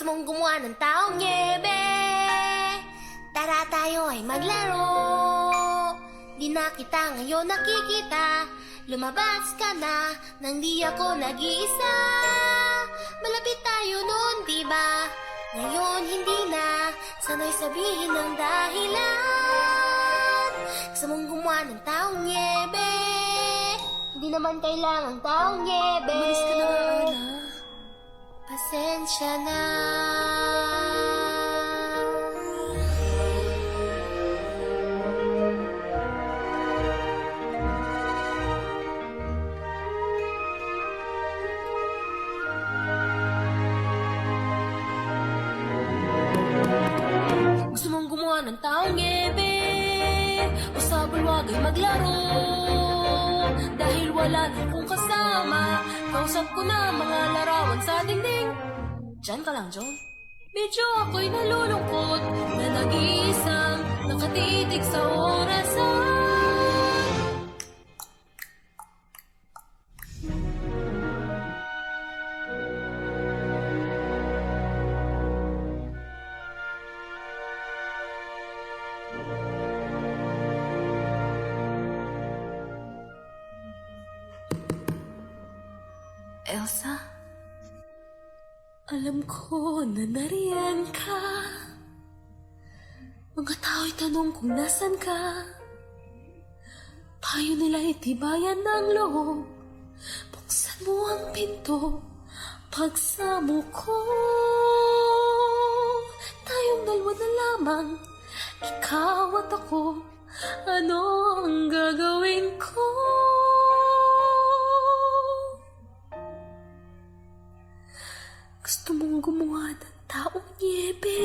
mong gumawa ng taong niebe. Tara tayo ay maglaro. Di na kita ngayon nakikita. Lumabas ka na nang di ako nag-iisa. Malapit tayo noon, diba? Ngayon hindi na. Sana'y sabihin ng dahilan. Gusto mong gumawa ng taong niebe. Hindi naman kailangang taong niebe. Umalis ka na nga, Ana. Pasensya na. Gusto mong gumawa ng taong niebe o sa bulwag ay maglaro. Dahil wala na akong kasama, kausap ko na mga larawan sa dingding. Diyan ka lang, John. Medyo ako'y nalulungkot na nag-iisang nakatitig sa orasan. Elsa, alam ko na nariyan ka. Mga tao'y tanong kung nasan ka. Payo nila itibayan ng loob. Buksan mo ang pinto, pagsamo ko. Tayong dalawa na lamang, ikaw at ako. Ano ang gagawin ko? Gusto mong gumawa ng taong niebe.